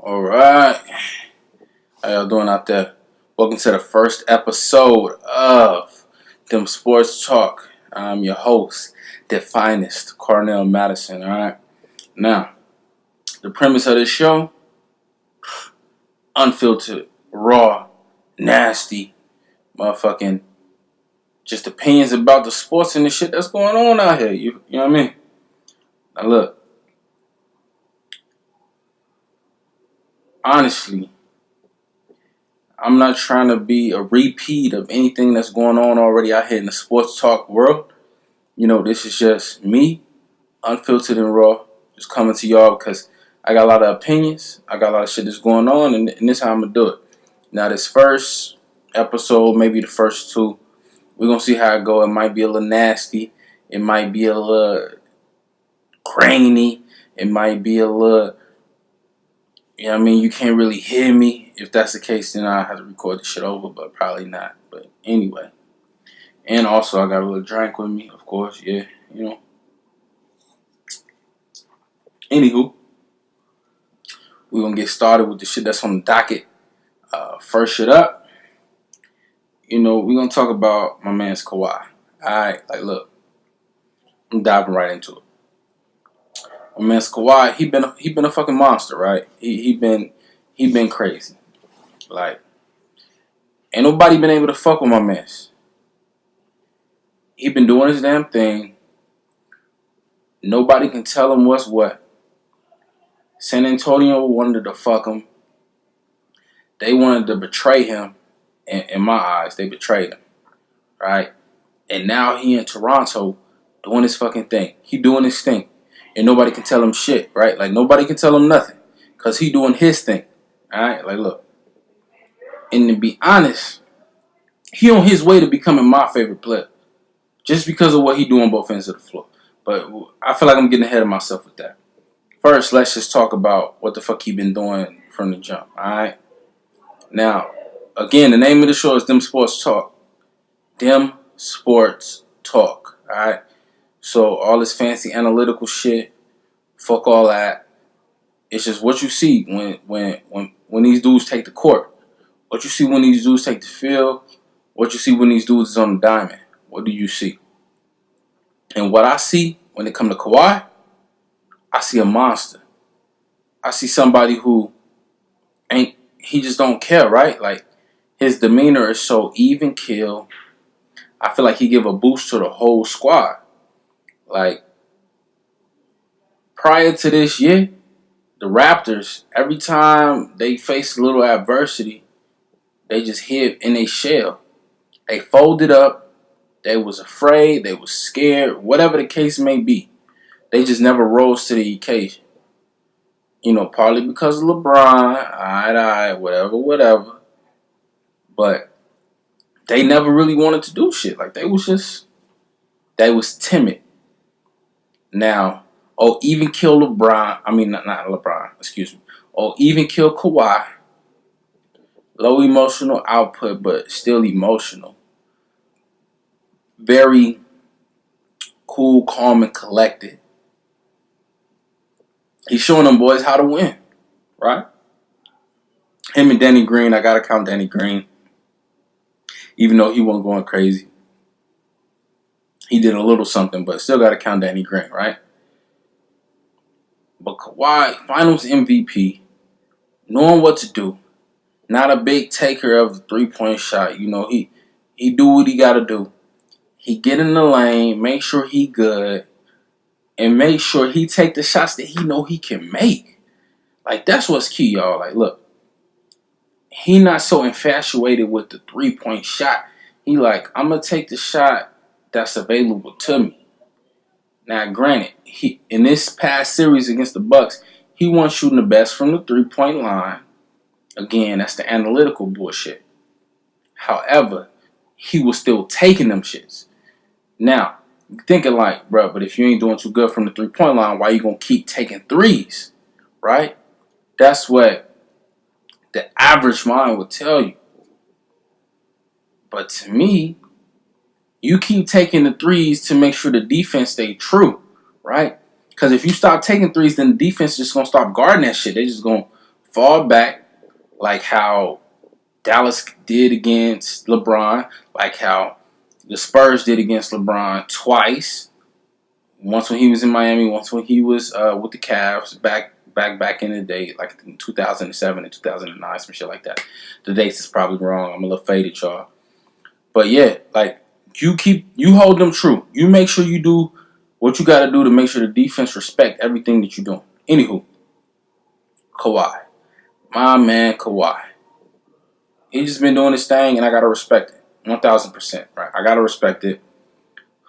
All right. How y'all doing out there? Welcome to the first episode of Dem Sports Talk. I'm your host, the finest, Cornell Madison. All right. Now, the premise of this show: unfiltered, raw, nasty, motherfucking, just opinions about the sports and the shit that's going on out here. You know what I mean? Now look. Honestly, I'm not trying to be a repeat of anything that's going on already out here in the sports talk world. You know, this is just me, unfiltered and raw, just coming to y'all because I got a lot of opinions. I got a lot of shit that's going on, and this is how I'm going to do it. Now, this first episode, maybe the first two, we're going to see how it go. It might be a little nasty. It might be a little grainy. It might be a little... You know what I mean? You can't really hear me. If that's the case, then I'll have to record the shit over, but probably not. But anyway. And also, I got a little drink with me, of course. Yeah, you know. Anywho, we're going to get started with the shit that's on the docket. First shit up, you know, we're going to talk about my man's Kawhi. Alright, like, look. I'm diving right into it. My man's Kawhi, he been a fucking monster, right? He been crazy. Like, ain't nobody been able to fuck with my man's. He been doing his damn thing. Nobody can tell him what's what. San Antonio wanted to fuck him. They wanted to betray him. In my eyes, they betrayed him, right? And now he in Toronto doing his fucking thing. He doing his thing. And nobody can tell him shit, right? Like, nobody can tell him nothing. Because he doing his thing. Alright? Like, look. And to be honest, he on his way to becoming my favorite player. Just because of what he do on both ends of the floor. But I feel like I'm getting ahead of myself with that. First, let's just talk about what the fuck he been doing from the jump. Alright? Now, again, the name of the show is Dem Sports Talk. Dem Sports Talk. Alright? So all this fancy analytical shit, fuck all that. It's just what you see when these dudes take the court. What you see when these dudes take the field. What you see when these dudes is on the diamond. What do you see? And what I see when it comes to Kawhi, I see a monster. I see somebody who he just don't care, right? Like, his demeanor is so even keel. I feel like he give a boost to the whole squad. Like, prior to this year, the Raptors, every time they faced a little adversity, they just hid in a shell. They folded up. They was afraid. They was scared. Whatever the case may be. They just never rose to the occasion. You know, partly because of LeBron. Whatever. But they never really wanted to do shit. Like, they was timid. Now, even kill LeBron. I mean, not LeBron. Excuse me. Even kill Kawhi. Low emotional output, but still emotional. Very cool, calm, and collected. He's showing them boys how to win, right? Him and Danny Green. I gotta count Danny Green, even though he wasn't going crazy. He did a little something, but still got to count Danny Green, right? But Kawhi, finals MVP, knowing what to do. Not a big taker of the three-point shot. You know, he do what he got to do. He get in the lane, make sure he good, and make sure he take the shots that he know he can make. Like, that's what's key, y'all. Like, look, he not so infatuated with the three-point shot. He like, I'm going to take the shot that's available to me. Now, granted, he in this past series against the Bucks, he wasn't shooting the best from the three-point line. Again, that's the analytical bullshit. However, he was still taking them shits. Now, you're thinking like, bro, but if you ain't doing too good from the three-point line, why you gonna keep taking threes, right? That's what the average mind would tell you. But to me, you keep taking the threes to make sure the defense stay true, right? Because if you stop taking threes, then the defense is just going to stop guarding that shit. They just going to fall back like how Dallas did against LeBron, like how the Spurs did against LeBron twice. Once when he was in Miami, once when he was with the Cavs back in the day, like in 2007 and 2009, some shit like that. The dates is probably wrong. I'm a little faded, y'all. But yeah, like you hold them true. You make sure you do what you got to do to make sure the defense respect everything that you're doing. Anywho, Kawhi, my man Kawhi, he just been doing his thing, and I gotta respect it, 1,000%. Right, I gotta respect it.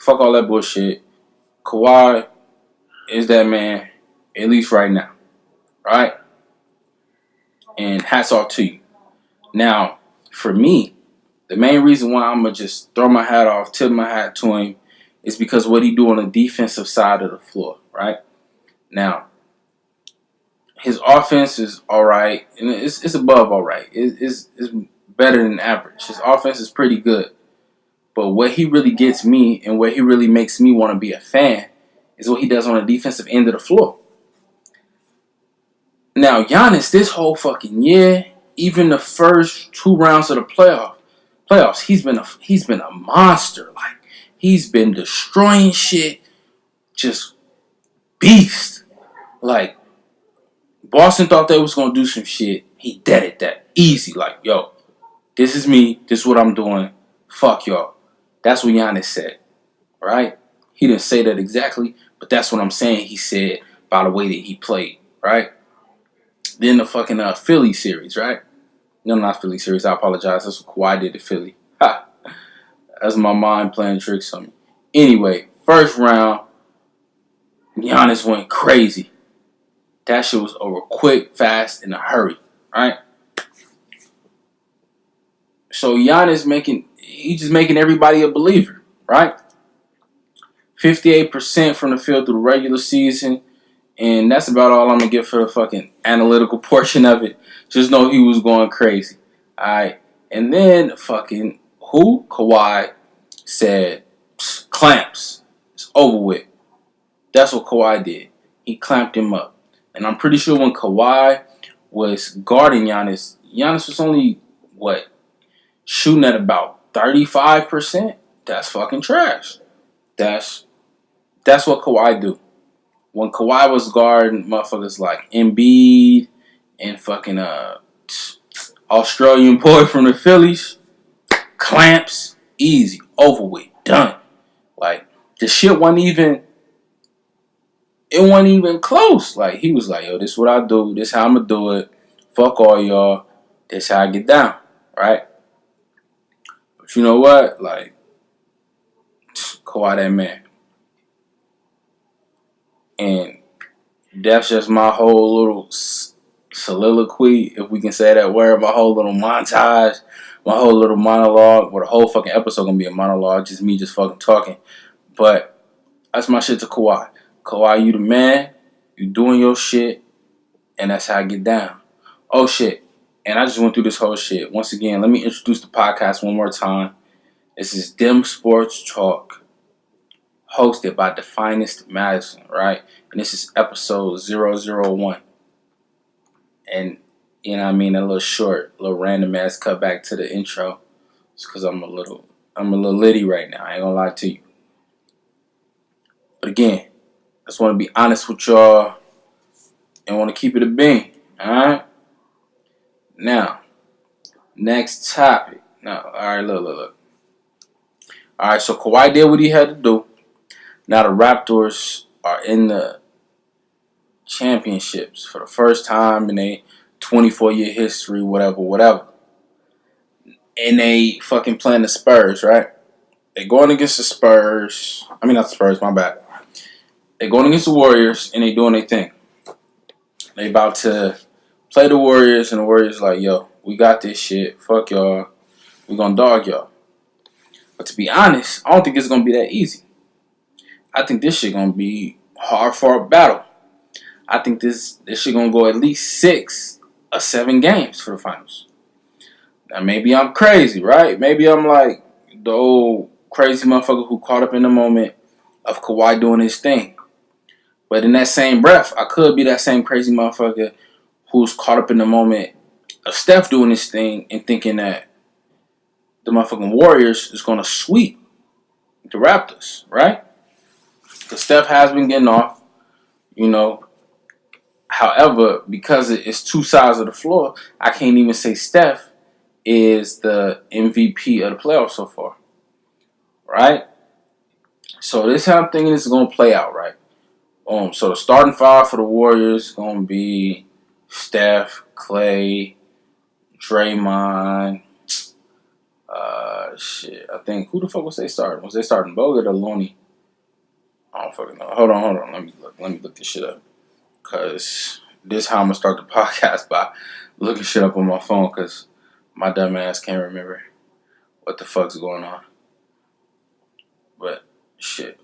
Fuck all that bullshit. Kawhi is that man, at least right now. Right? And hats off to you. Now, for me, the main reason why I'm going to just throw my hat off, tip my hat to him, is because what he do on the defensive side of the floor. Right? Now, his offense is all right. And it's above all right. It's better than average. His offense is pretty good. But what he really gets me and what he really makes me want to be a fan is what he does on the defensive end of the floor. Now, Giannis, this whole fucking year, even the first 2 rounds of the playoffs, he's been a monster. Like, he's been destroying shit, just beast. Like, Boston thought they was gonna do some shit. He deaded that easy. Like, yo, this is me. This is what I'm doing. Fuck y'all. That's what Giannis said, right? He didn't say that exactly, but that's what I'm saying he said by the way that he played, right? Then the fucking Philly series, right? No, not Philly series. I apologize. That's what Kawhi did to Philly. Ha! That's my mind playing tricks on me. Anyway, first round, Giannis went crazy. That shit was over quick, fast, in a hurry, right? So Giannis he's just making everybody a believer, right? 58% from the field through the regular season. And that's about all I'm going to get for the fucking analytical portion of it. Just know he was going crazy. Alright. And then fucking Kawhi said, clamps. It's over with. That's what Kawhi did. He clamped him up. And I'm pretty sure when Kawhi was guarding Giannis was only, shooting at about 35%? That's fucking trash. That's what Kawhi do. When Kawhi was guarding motherfuckers like Embiid and fucking Australian boy from the Phillies, clamps, easy, over with, done. Like, the shit wasn't even close. Like, he was like, yo, this is what I do, this how I'm gonna do it. Fuck all y'all. This how I get down, right? But you know what? Like, Kawhi that man. And that's just my whole little soliloquy, if we can say that word, my whole little montage, my whole little monologue, where the whole fucking episode gonna be a monologue, just me just fucking talking. But that's my shit to Kawhi. Kawhi, you the man, you doing your shit, and that's how I get down. Oh shit, and I just went through this whole shit. Once again, let me introduce the podcast one more time. This is Dem Sports Talk, hosted by the finest Madison, right? And this is episode 001. And, you know what I mean, a little short, little random ass cut back to the intro. It's because I'm a little litty right now. I ain't gonna lie to you. But again, I just want to be honest with y'all and want to keep it a bean, alright? Now, next topic. Now, alright, look. Alright, so Kawhi did what he had to do. Now the Raptors are in the championships for the first time in a 24-year history, whatever. And they fucking playing the Spurs, right? They're going against the Spurs. I mean, not the Spurs, my bad. They're going against the Warriors, and they doing their thing. They about to play the Warriors, and the Warriors like, yo, we got this shit. Fuck y'all. We gonna dog y'all. But to be honest, I don't think it's gonna be that easy. I think this shit gonna be hard for a battle. I think this shit gonna go at least 6 or 7 games for the finals. Now maybe I'm crazy, right? Maybe I'm like the old crazy motherfucker who caught up in the moment of Kawhi doing his thing. But in that same breath, I could be that same crazy motherfucker who's caught up in the moment of Steph doing this thing and thinking that the motherfucking Warriors is going to sweep the Raptors, right? Because Steph has been getting off, you know. However, because it's two sides of the floor, I can't even say Steph is the MVP of the playoffs so far, right? So this is how I'm thinking this is going to play out, right? So the starting five for the Warriors is going to be Steph, Clay, Draymond. I think who the fuck was they starting? Was they starting Bogut or Looney? I don't fucking know. Hold on. Let me look this shit up. Cause this is how I'm gonna start the podcast, by looking shit up on my phone. Cause my dumb ass can't remember what the fuck's going on. But shit,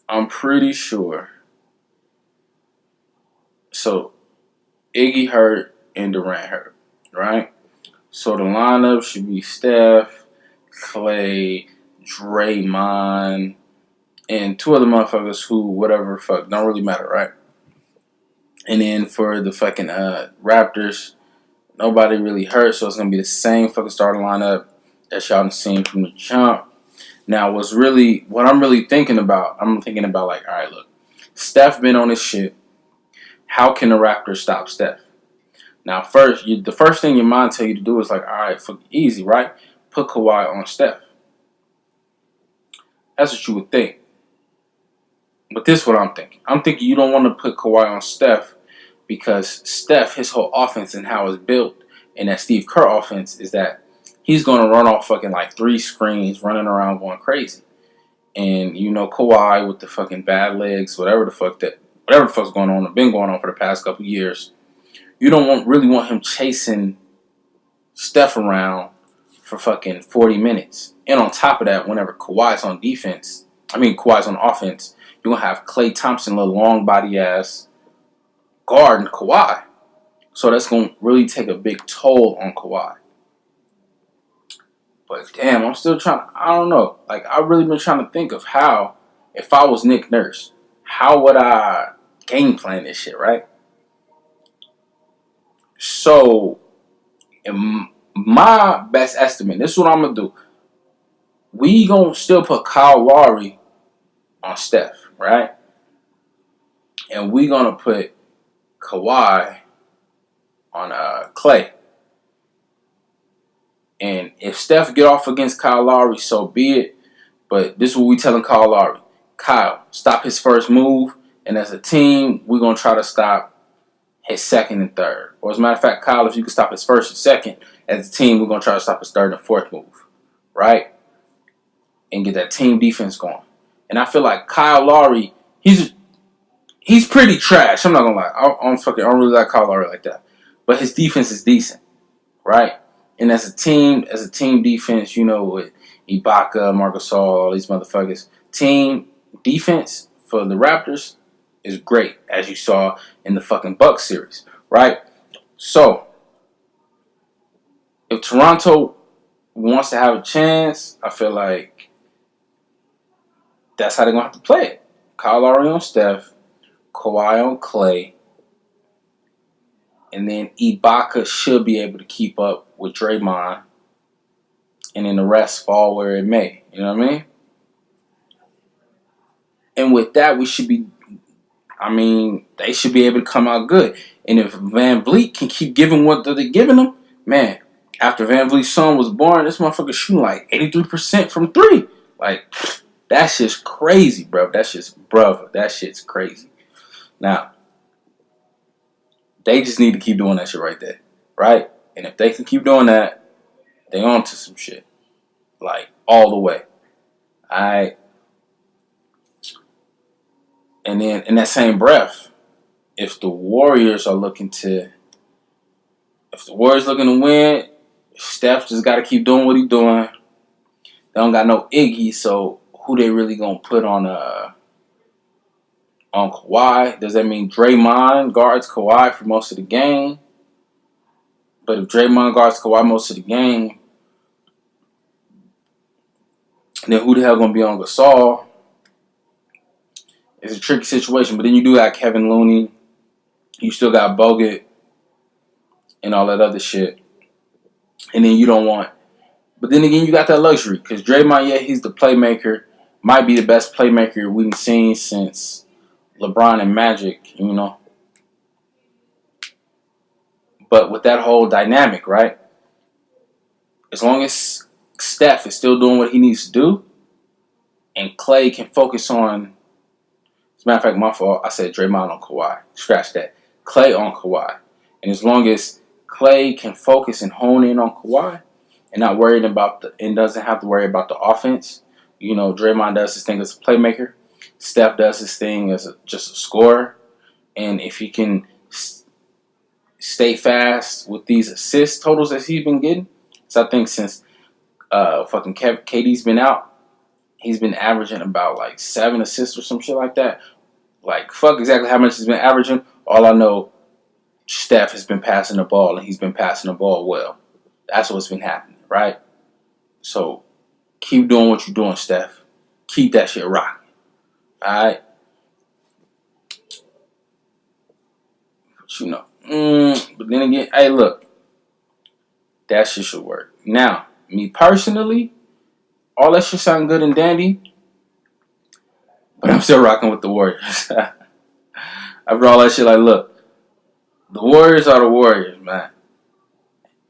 I'm pretty sure. So Iggy hurt and Durant hurt, right? So the lineup should be Steph, Clay, Draymond, and two other motherfuckers who, whatever, fuck, don't really matter, right? And then for the fucking Raptors, nobody really hurt, so it's going to be the same fucking starting lineup that y'all done seen from the jump. Now, what I'm really thinking about, like, all right, look, Steph been on this shit. How can the Raptors stop Steph? Now, the first thing your mind tell you to do is like, all right, easy, right? Put Kawhi on Steph. That's what you would think. But this is what I'm thinking. I'm thinking you don't want to put Kawhi on Steph because Steph, his whole offense and how it's built, and that Steve Kerr offense is that he's going to run off fucking like 3 screens, running around going crazy. And you know Kawhi with the fucking bad legs, whatever the fuck's going on, been going on for the past couple years. You don't really want him chasing Steph around for fucking 40 minutes. And on top of that, whenever Kawhi's on offense, you're going to have Klay Thompson, little long body ass, guarding Kawhi. So that's going to really take a big toll on Kawhi. But damn, I'm still I don't know. Like, I've really been trying to think of how, if I was Nick Nurse, how would I game plan this shit, right? So, in my best estimate, this is what I'm going to do. We going to still put Kyle Lowry on Steph, right? And we going to put Kawhi on Clay. And if Steph get off against Kyle Lowry, so be it. But this is what we telling Kyle Lowry. Kyle, stop his first move. And as a team, we're going to try to stop his second and third. Or as a matter of fact, Kyle, if you can stop his first and second, as a team, we're going to try to stop his third and fourth move. Right? And get that team defense going. And I feel like Kyle Lowry, he's pretty trash. I'm not going to lie. I don't really like Kyle Lowry like that. But his defense is decent. Right? And as a team defense, you know, with Ibaka, Marc Gasol, all these motherfuckers, team defense for the Raptors is great, as you saw in the fucking Bucks series, right? So, if Toronto wants to have a chance, I feel like that's how they're going to have to play it. Kyle Lowry on Steph, Kawhi on Clay, and then Ibaka should be able to keep up with Draymond, and then the rest fall where it may. You know what I mean? And with that, they should be able to come out good. And if Van Vliet can keep giving what they're giving them, man, after Van Vliet's son was born, this motherfucker shooting like 83% from 3. Like, that's just crazy, bro. That shit's crazy. Now, they just need to keep doing that shit right there, right? And if they can keep doing that, they on to some shit. Like, all the way. Alright? And then, in that same breath, if the Warriors looking to win, Steph just got to keep doing what he's doing. They don't got no Iggy, so who they really going to put on Kawhi? Does that mean Draymond guards Kawhi for most of the game? But if Draymond guards Kawhi most of the game, then who the hell going to be on Gasol? It's a tricky situation. But then you do have Kevin Looney You still got Bogut and all that other shit. And then you don't want... But then again, you got that luxury. Because Draymond, yeah, he's the playmaker. Might be the best playmaker we've seen since LeBron and Magic, you know. But with that whole dynamic, right? As long as Steph is still doing what he needs to do, and Clay can focus on... As a matter of fact, my fault. I said Draymond on Kawhi. Scratch that. Clay on Kawhi. And as long as Clay can focus and hone in on Kawhi and not worried about and doesn't have to worry about the offense, you know, Draymond does his thing as a playmaker. Steph does his thing as just a scorer. And if he can stay fast with these assist totals that he's been getting, so I think since fucking KD's been out, he's been averaging about like 7 assists or some shit like that. Like, fuck exactly how much he's been averaging. All I know, Steph has been passing the ball, and he's been passing the ball well. That's what's been happening, right? So, keep doing what you're doing, Steph. Keep that shit rocking. All right? But you know. But then again, hey, look. That shit should work. Now, me personally, all that shit sound good and dandy, but I'm still rocking with the Warriors. After all that shit, like, look, the Warriors are the Warriors, man.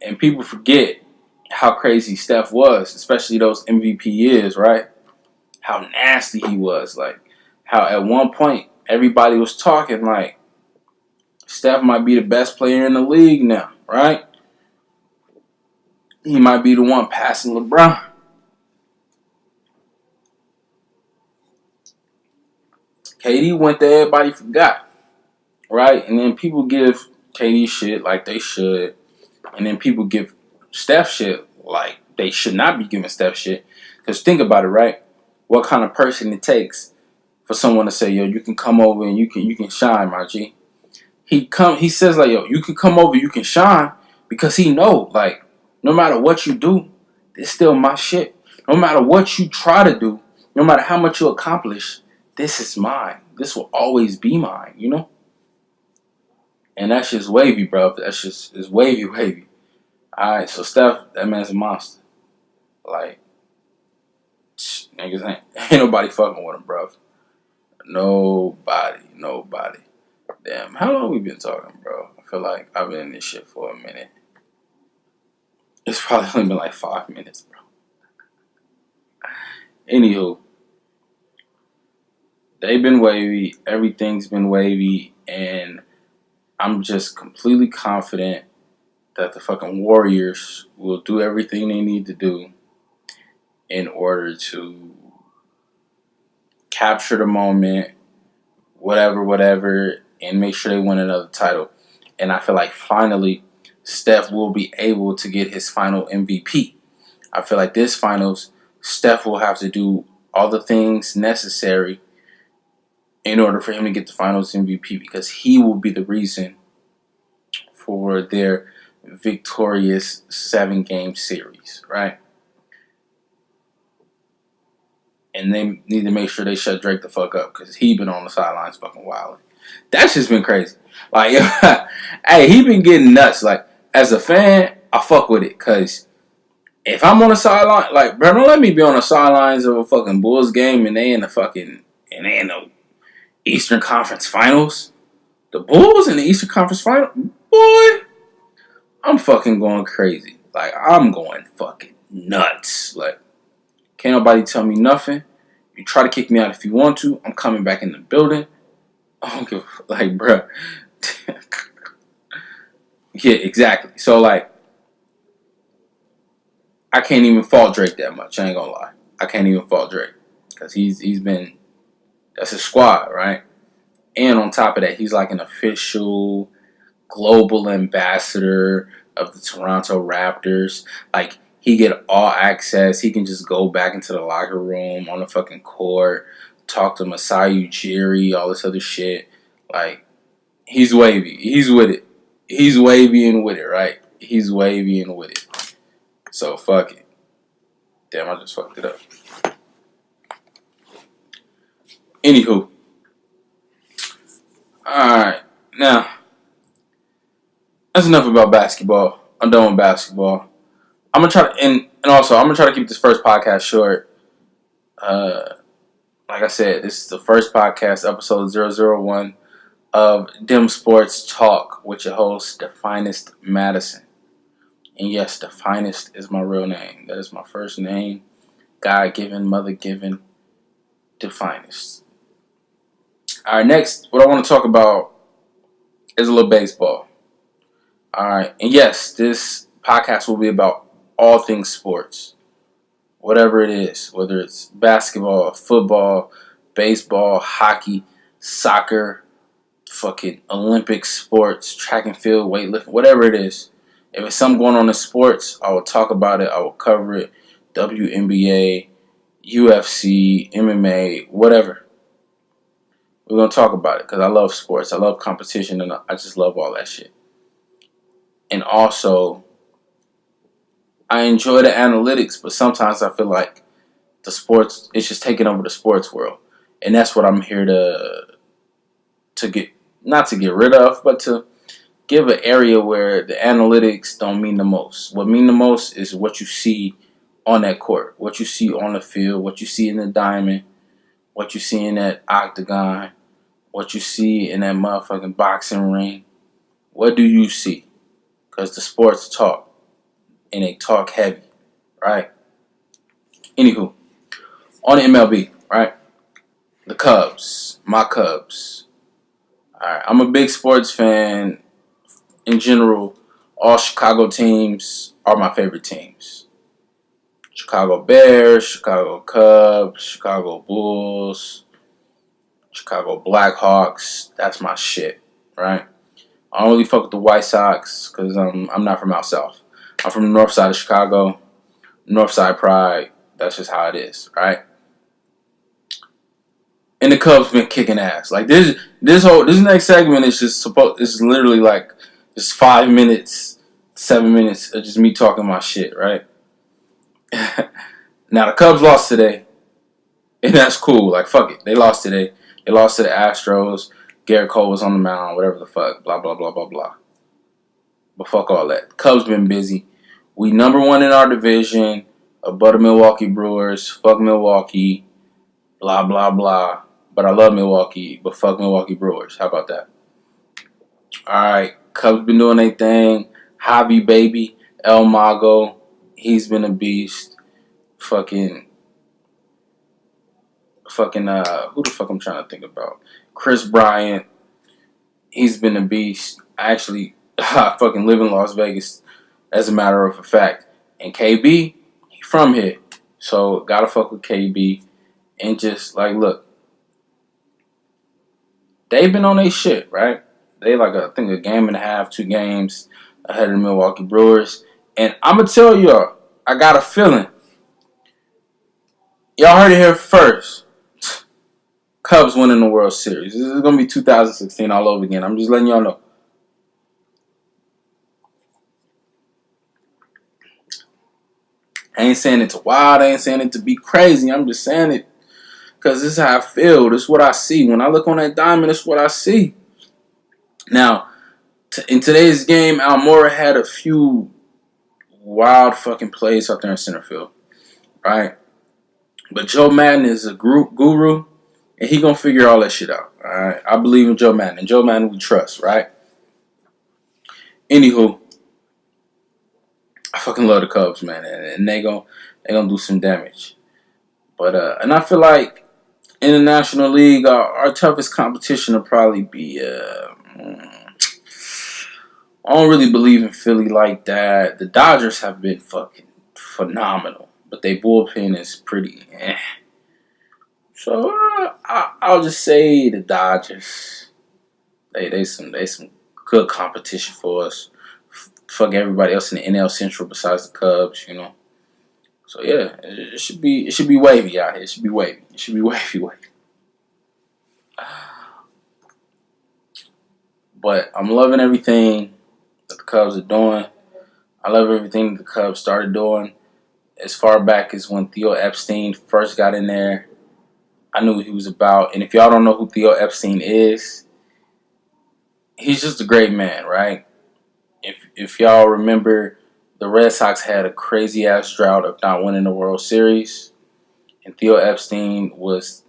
And people forget how crazy Steph was, especially those MVP years, right? How nasty he was. Like, how at one point, everybody was talking like, Steph might be the best player in the league now, right? He might be the one passing LeBron. KD went there, everybody forgot, right? And then people give KD shit like they should. And then people give Steph shit like they should not be giving Steph shit. Because think about it, right? What kind of person it takes for someone to say, yo, you can come over and you can shine, my G. He says like, yo, you can come over, you can shine, because he know, like, no matter what you do, it's still my shit. No matter what you try to do, no matter how much you accomplish, this is mine. This will always be mine, you know? And that's just wavy, bro. That's just, it's wavy, wavy. Alright, so Steph, that man's a monster. Like, niggas ain't nobody fucking with him, bro. Nobody. Damn, how long we been talking, bro? I feel like I've been in this shit for a minute. It's probably only been like 5 minutes, bro. Anywho, they've been wavy. Everything's been wavy. And I'm just completely confident that the fucking Warriors will do everything they need to do in order to capture the moment, whatever, and make sure they win another title. And I feel like finally Steph will be able to get his final MVP. I feel like this finals, Steph will have to do all the things necessary in order for him to get the finals MVP, because he will be the reason for their victorious 7-game series, right? And they need to make sure they shut Drake the fuck up, because he been on the sidelines fucking wilding. That's just been crazy. Like, hey, he been getting nuts. Like, as a fan, I fuck with it, because if I'm on the sideline, like, bro, don't let me be on the sidelines of a fucking Bulls game and they in the Eastern Conference Finals. The Bulls in the Eastern Conference Finals? Boy, I'm fucking going crazy. Like, I'm going fucking nuts. Like, can't nobody tell me nothing. You try to kick me out if you want to. I'm coming back in the building. I don't give a... Like, bruh. Yeah, exactly. So, like, I can't even fault Drake that much. I ain't gonna lie. I can't even fault Drake. Because he's been... That's his squad, right? And on top of that, he's like an official global ambassador of the Toronto Raptors. Like, he get all access. He can just go back into the locker room on the fucking court, talk to Masai Ujiri, all this other shit. Like, he's wavy. He's with it. He's wavy and with it, right? He's wavy and with it. So, fuck it. Damn, I just fucked it up. Anywho. Alright. Now, that's enough about basketball. I'm done with basketball. I'm gonna try to, and also I'm gonna try to keep this first podcast short. Like I said, this is the first podcast, episode 001 of Dem Sports Talk with your host, The Finest Madison. And yes, The Finest is my real name. That is my first name. God-given, mother-given, The Finest. Alright, next, what I want to talk about is a little baseball. Alright, and yes, this podcast will be about all things sports. Whatever it is, whether it's basketball, football, baseball, hockey, soccer, fucking Olympic sports, track and field, weightlifting, whatever it is. If it's something going on in sports, I will talk about it. I will cover it. WNBA, UFC, MMA, whatever. We're going to talk about it because I love sports. I love competition, and I just love all that shit. And also, I enjoy the analytics, but sometimes I feel like the sports, it's just taking over the sports world. And that's what I'm here to get, not to get rid of, but to give an area where the analytics don't mean the most. What mean the most is what you see on that court, what you see on the field, what you see in the diamond, what you see in that octagon, what you see in that motherfucking boxing ring. What do you see? Because the sports talk. And they talk heavy, right? Anywho, on the MLB, right? The Cubs, my Cubs. All right, I'm a big sports fan. In general, all Chicago teams are my favorite teams. Chicago Bears, Chicago Cubs, Chicago Bulls, Chicago Blackhawks. That's my shit, right? I don't really fuck with the White Sox because I'm not from out south. I'm from the north side of Chicago, north side pride. That's just how it is, right? And the Cubs been kicking ass. Like this next segment is is literally like just 5 minutes, 7 minutes of just me talking my shit, right? Now the Cubs lost today, and that's cool. Like fuck it, they lost today. They lost to the Astros. Garrett Cole was on the mound, whatever the fuck, blah blah blah blah blah. But fuck all that. Cubs been busy. We number one in our division, above the Milwaukee Brewers. Fuck Milwaukee, blah, blah, blah. But I love Milwaukee, but fuck Milwaukee Brewers. How about that? Alright, Cubs been doing their thing. Javi Baby, El Mago, he's been a beast. Fucking, who the fuck I'm trying to think about? Chris Bryant, he's been a beast. I fucking live in Las Vegas, as a matter of a fact. And KB, he from here. So, gotta fuck with KB. And just, like, look. They've been on their shit, right? They, I think, a game and a half, 2 games ahead of the Milwaukee Brewers. And I'm gonna tell y'all, I got a feeling. Y'all heard it here first. Cubs winning the World Series. This is gonna be 2016 all over again. I'm just letting y'all know. I ain't saying it to wild. I ain't saying it to be crazy. I'm just saying it because this is how I feel. This is what I see. When I look on that diamond, this is what I see. Now, in today's game, Almora had a few wild fucking plays out there in center field, right? But Joe Madden is a guru, and he gonna figure all that shit out, all right? I believe in Joe Madden, and Joe Madden we trust, right? Anywho, I fucking love the Cubs, man, and they gonna do some damage. But and I feel like in the National League, our toughest competition will probably be. I don't really believe in Philly like that. The Dodgers have been fucking phenomenal, but their bullpen is pretty. So I'll just say the Dodgers. They some good competition for us. Fuck everybody else in the NL Central besides the Cubs, you know. So yeah, it should be wavy out here. It should be wavy. But I'm loving everything that the Cubs are doing. I love everything the Cubs started doing. As far back as when Theo Epstein first got in there, I knew what he was about. And if y'all don't know who Theo Epstein is, he's just a great man, right? if y'all remember, the Red Sox had a crazy ass drought of not winning the World Series, and Theo Epstein was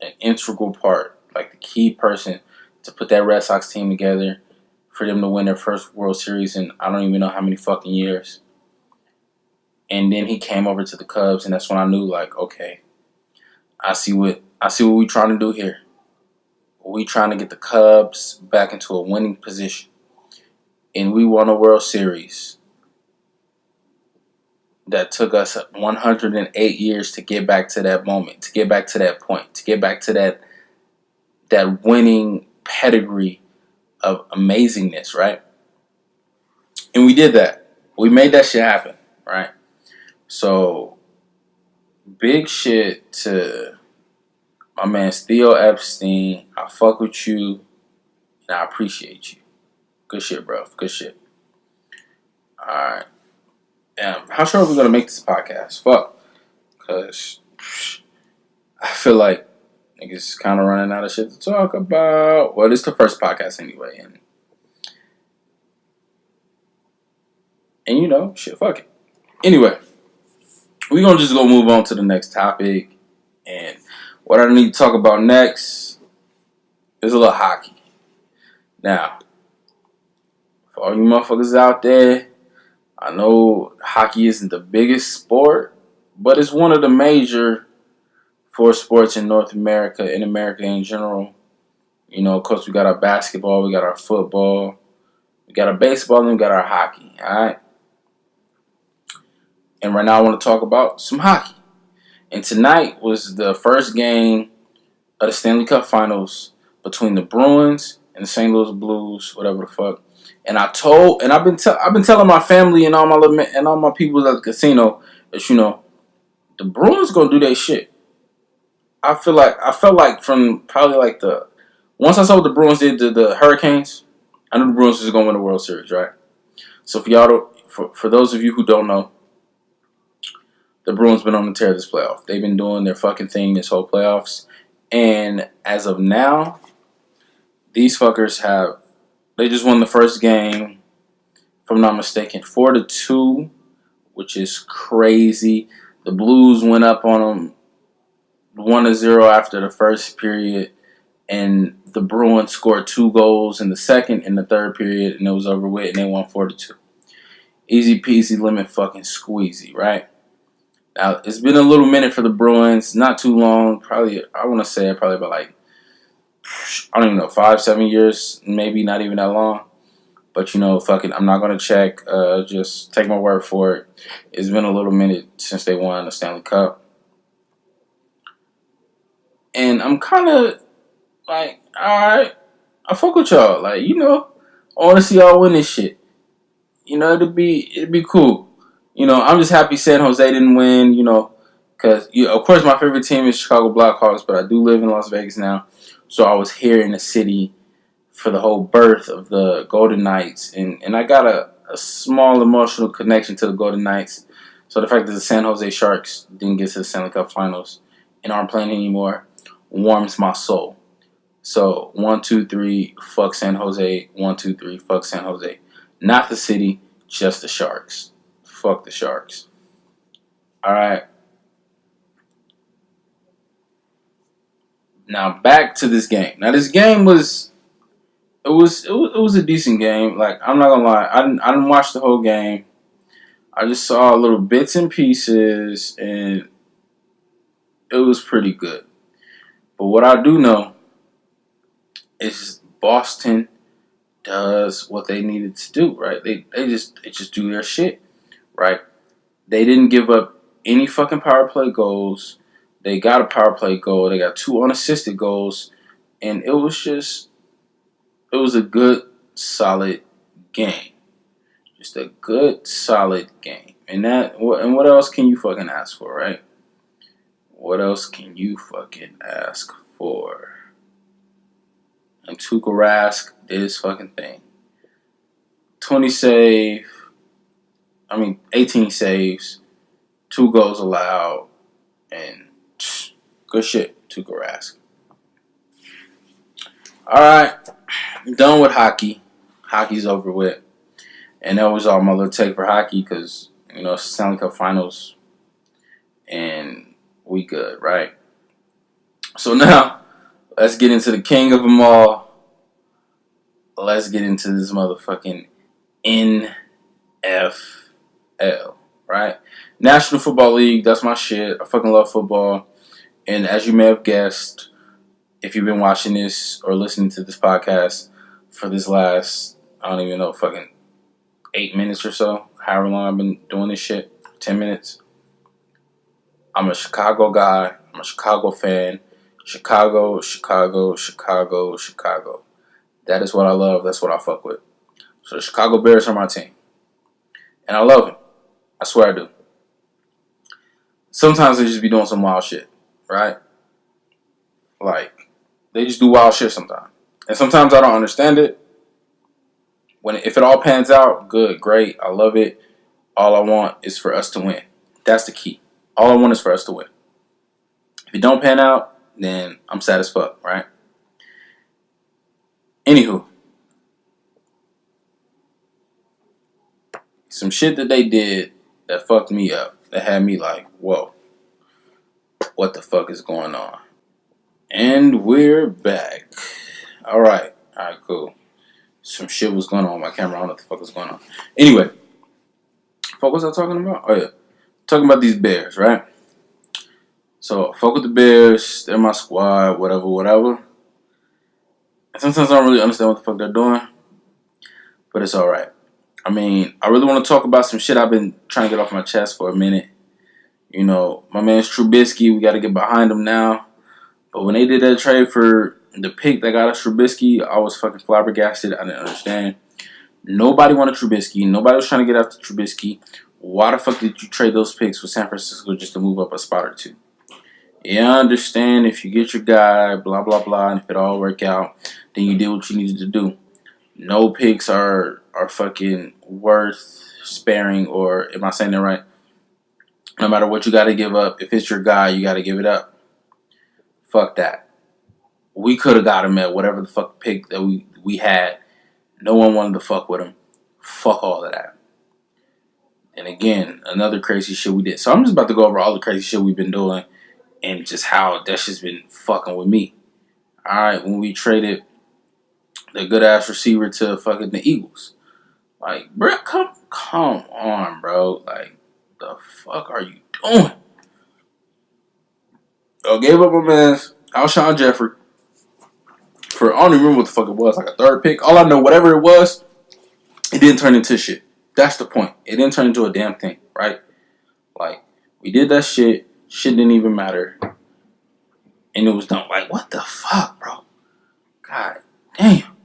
an integral part, like the key person to put that Red Sox team together for them to win their first World Series in I don't even know how many fucking years. And then he came over to the Cubs, and that's when I knew, like, okay, I see what we trying to do here. We trying to get the Cubs back into a winning position. And we won a World Series that took us 108 years to get back to that moment, to get back to that point, to get back to that winning pedigree of amazingness, right? And we did that. We made that shit happen, right? So, big shit to my man Theo Epstein. I fuck with you, and I appreciate you. Good shit, bro. Good shit. Alright. How sure are we going to make this podcast? Fuck. Because I feel like niggas kind of running out of shit to talk about. Well, this is the first podcast anyway. And you know, shit, fuck it. Anyway, we're going to just go move on to the next topic. And what I need to talk about next is a little hockey. Now, for all you motherfuckers out there, I know hockey isn't the biggest sport, but it's one of the major four sports in North America, in America in general. You know, of course, we got our basketball, we got our football, we got our baseball, and we got our hockey, all right? And right now I want to talk about some hockey. And tonight was the first game of the Stanley Cup Finals between the Bruins and the St. Louis Blues, whatever the fuck. And I've been telling my family and all my people at the casino that, you know, the Bruins gonna do their shit. I felt like from probably like once I saw what the Bruins did to the Hurricanes, I knew the Bruins was gonna win the World Series, right? So for those of you who don't know, the Bruins been on the tear this playoff. They've been doing their fucking thing this whole playoffs, and as of now, these fuckers they just won the first game, if I'm not mistaken, 4-2, which is crazy. The Blues went up on them 1-0 after the first period, and the Bruins scored 2 goals in the second and the third period, and it was over with, and they won 4-2. Easy peasy, lemon fucking squeezy, right? Now, it's been a little minute for the Bruins, not too long, probably about like, I don't even know, 5-7 years, maybe not even that long. But, you know, fuck it, I'm not going to check. Just take my word for it. It's been a little minute since they won the Stanley Cup. And I'm kind of like, all right, I fuck with y'all. Like, you know, I want to see y'all win this shit. You know, it'd be cool. You know, I'm just happy San Jose didn't win, you know, because, of course, my favorite team is Chicago Blackhawks, but I do live in Las Vegas now. So I was here in the city for the whole birth of the Golden Knights. And I got a small emotional connection to the Golden Knights. So the fact that the San Jose Sharks didn't get to the Stanley Cup Finals and aren't playing anymore warms my soul. So 1, 2, 3, fuck San Jose. 1, 2, 3, fuck San Jose. Not the city, just the Sharks. Fuck the Sharks. All right. Now back to this game. Now this game was a decent game. Like, I'm not gonna lie, I didn't watch the whole game. I just saw little bits and pieces, and it was pretty good. But what I do know is Boston does what they needed to do, right? They just do their shit, right? They didn't give up any fucking power play goals. They got a power play goal. They got 2 unassisted goals, and it was a good, solid game. Just a good, solid game. And what else can you fucking ask for, right? What else can you fucking ask for? And Tuukka Rask did his fucking thing. 18 saves, 2 goals allowed, and good shit, Tuukka Rask. All right, done with hockey. Hockey's over with. And that was all my little take for hockey because, it's Stanley Cup Finals and we good, right? So now, let's get into the king of them all. Let's get into this motherfucking NFL, right? National Football League, that's my shit. I fucking love football. And as you may have guessed, if you've been watching this or listening to this podcast for this last, I don't even know, fucking 8 minutes or so, however long I've been doing this shit, 10 minutes. I'm a Chicago guy. I'm a Chicago fan. Chicago. That is what I love. That's what I fuck with. So the Chicago Bears are my team. And I love them. I swear I do. Sometimes they just be doing some wild shit, right? Like, they just do wild shit sometimes. And sometimes I don't understand it. If it all pans out, good, great, I love it. All I want is for us to win. That's the key. All I want is for us to win. If it don't pan out, then I'm sad as fuck, right? Anywho. Some shit that they did that fucked me up. That had me like, whoa. What the fuck is going on? And we're back. Alright, cool. Some shit was going on with my camera. I don't know what the fuck was going on. Anyway. What was I talking about? Oh, yeah. Talking about these Bears, right? So, fuck with the Bears. They're my squad, whatever. And sometimes I don't really understand what the fuck they're doing. But it's alright. I mean, I really want to talk about some shit I've been trying to get off my chest for a minute. My man's Trubisky. We got to get behind him now. But when they did that trade for the pick that got us Trubisky, I was fucking flabbergasted. I didn't understand. Nobody wanted Trubisky. Nobody was trying to get after Trubisky. Why the fuck did you trade those picks with San Francisco just to move up a spot or two? Yeah, I understand if you get your guy, blah, blah, blah, and if it all work out, then you did what you needed to do. No picks are fucking worth sparing, or am I saying that right? No matter what you got to give up, if it's your guy, you got to give it up. Fuck that. We could have got him at whatever the fuck pick that we had. No one wanted to fuck with him. Fuck all of that. And again, another crazy shit we did. So I'm just about to go over all the crazy shit we've been doing and just how that shit's been fucking with me. Alright, when we traded the good ass receiver to fucking the Eagles. Like, bro, come on, bro. Like, the fuck are you doing? I gave up my man Alshon Jeffrey for, I don't even remember what the fuck it was, like a third pick. All I know, whatever it was, it didn't turn into shit. That's the point. It didn't turn into a damn thing, right? Like, we did that shit. Shit didn't even matter. And it was done. Like, what the fuck, bro? God damn.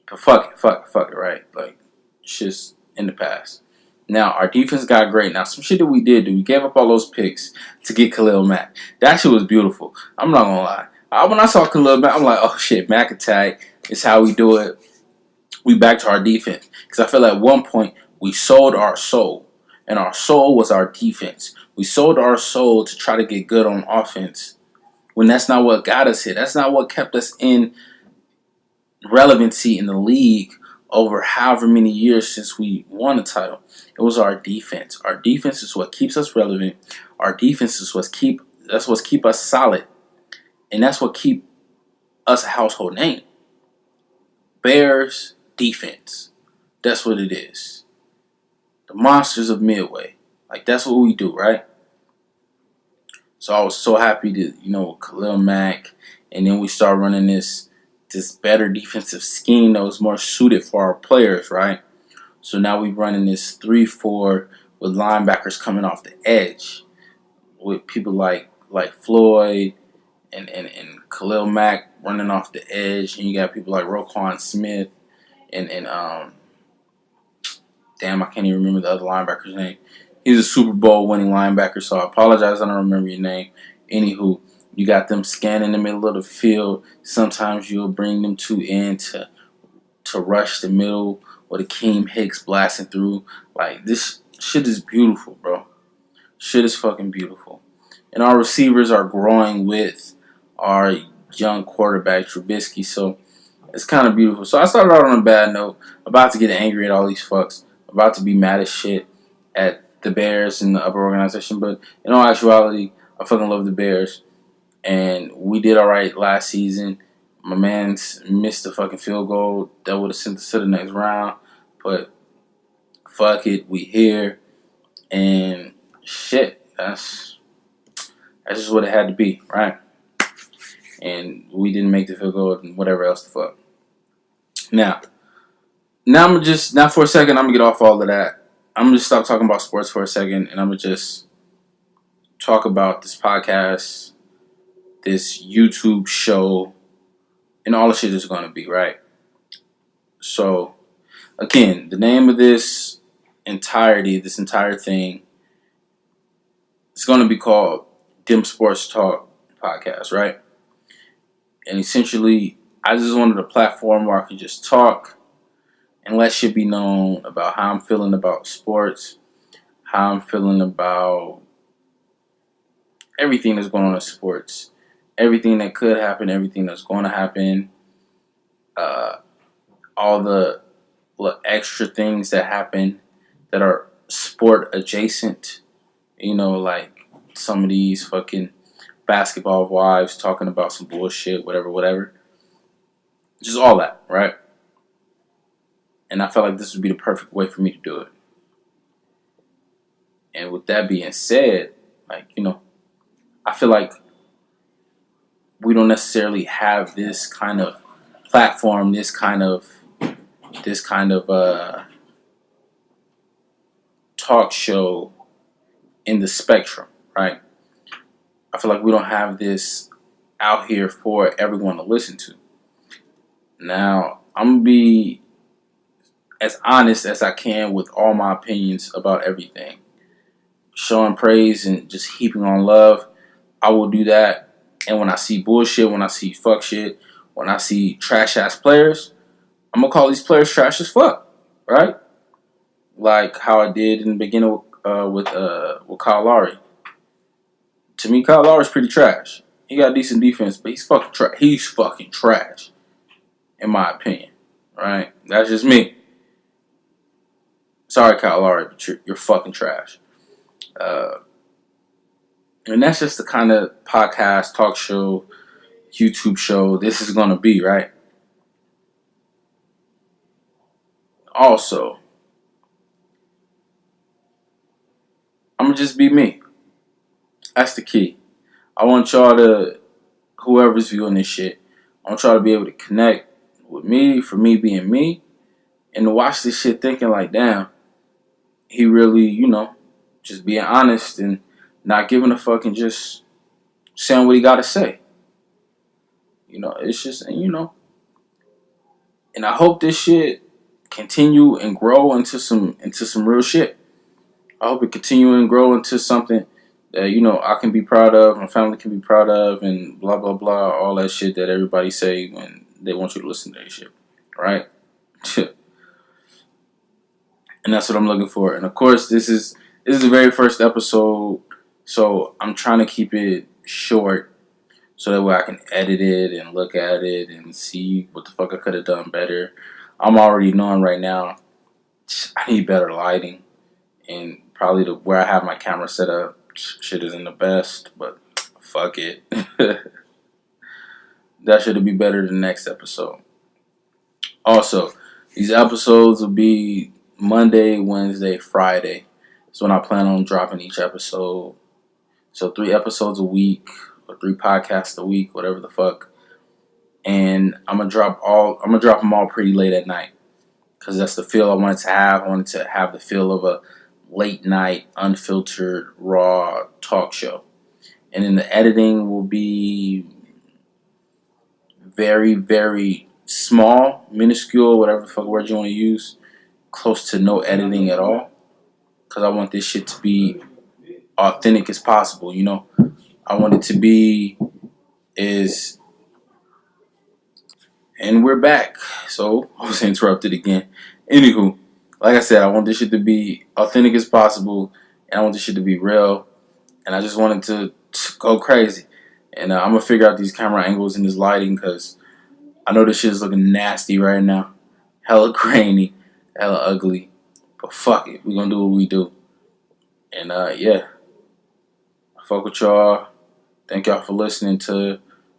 But fuck it, right? Like, shit's in the past. Now, our defense got great. Now, some shit that we did, we gave up all those picks to get Khalil Mack. That shit was beautiful. I'm not gonna lie. When I saw Khalil Mack, I'm like, oh shit, Mack attack is how we do it. We back to our defense. Because I feel like at one point, we sold our soul. And our soul was our defense. We sold our soul to try to get good on offense. When that's not what got us here. That's not what kept us in relevancy in the league over however many years since we won a title. It was our defense. Our defense is what keeps us relevant. Our defense is what's keep us solid. And that's what keep us a household name. Bears defense. That's what it is. The monsters of Midway. Like, that's what we do, right? So I was so happy to, Khalil Mack. And then we start running this better defensive scheme that was more suited for our players, right? So now we're running this 3-4 with linebackers coming off the edge. With people like Floyd and Khalil Mack running off the edge. And you got people like Roquan Smith and damn, I can't even remember the other linebacker's name. He's a Super Bowl winning linebacker, so I apologize, I don't remember your name. Anywho, you got them scanning the middle of the field. Sometimes you'll bring them two in to rush the middle or the Akeem Hicks blasting through. Like, this shit is beautiful, bro. Shit is fucking beautiful. And our receivers are growing with our young quarterback, Trubisky. So it's kind of beautiful. So I started out on a bad note, about to get angry at all these fucks, about to be mad as shit at the Bears and the upper organization. But in all actuality, I fucking love the Bears. And we did all right last season. My man's missed the fucking field goal that would have sent us to the next round. But fuck it, we here. And shit, that's just what it had to be, right? And we didn't make the field goal and whatever else the fuck. Now for a second, I'm gonna get off all of that. I'm gonna just stop talking about sports for a second, and I'm gonna just talk about this podcast, this YouTube show, and all the shit that's gonna be, right? So, again, the name of this entire thing, it's gonna be called Dem Sports Talk Podcast, right? And essentially, I just wanted a platform where I could just talk and let shit be known about how I'm feeling about sports, how I'm feeling about everything that's going on in sports, everything that could happen, everything that's going to happen, all the extra things that happen that are sport adjacent, like some of these fucking basketball wives talking about some bullshit, whatever. Just all that, right? And I felt like this would be the perfect way for me to do it. And with that being said, I feel like we don't necessarily have this kind of platform, this kind of talk show in the spectrum, right? I feel like we don't have this out here for everyone to listen to. Now, I'm going to be as honest as I can with all my opinions about everything. Showing praise and just heaping on love, I will do that. And when I see bullshit, when I see fuck shit, when I see trash-ass players, I'm going to call these players trash as fuck, right? Like how I did in the beginning with Kyle Lowry. To me, Kyle Lowry's pretty trash. He got decent defense, but he's fucking trash, in my opinion, right? That's just me. Sorry, Kyle Lowry, but you're fucking trash. And that's just the kind of podcast, talk show, YouTube show this is going to be, right? Also, I'm going to just be me. That's the key. I want y'all to, whoever's viewing this shit, I want y'all to be able to connect with me for me being me and to watch this shit thinking like, damn, he really, just being honest and not giving a fuck and just saying what he got to say. It's just, and I hope this shit continue and grow into some real shit. I hope it continue and grow into something that, I can be proud of, my family can be proud of, and blah, blah, blah, all that shit that everybody say when they want you to listen to their shit, right? And that's what I'm looking for. And of course, this is the very first episode, so I'm trying to keep it short so that way I can edit it and look at it and see what the fuck I could have done better. I'm already knowing right now I need better lighting, and probably where I have my camera set up, shit isn't the best, but fuck it. That should be better than the next episode. Also, these episodes will be Monday, Wednesday, Friday. That's when I plan on dropping each episode. So 3 episodes a week or 3 podcasts a week, whatever the fuck. And I'm gonna drop them all pretty late at night, because that's the feel I wanted to have. I wanted to have the feel of a late night, unfiltered, raw talk show. And then the editing will be very, very small, minuscule, whatever the fuck word you want to use. Close to no editing at all. Because I want this shit to be authentic as possible, I want it to be And we're back. So, I was interrupted again. Anywho, like I said, I want this shit to be authentic as possible. And I want this shit to be real. And I just wanted to go crazy. And I'm going to figure out these camera angles and this lighting, because I know this shit is looking nasty right now. Hella grainy, hella ugly. But fuck it. We gonna do what we do. And yeah. Fuck with y'all. Thank y'all for listening to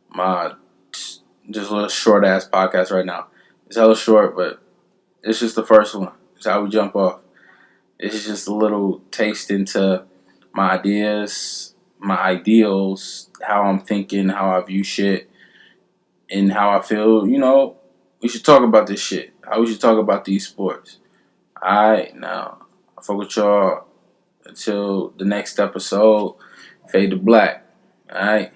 my just a little short ass podcast right now. It's hella short, but it's just the first one. It's how we jump off. It's just a little taste into my ideas, my ideals, how I'm thinking, how I view shit, and how I feel, we should talk about this shit. How we should talk about these sports. Alright, now, I fuck with y'all until the next episode. Fade to black. Alright?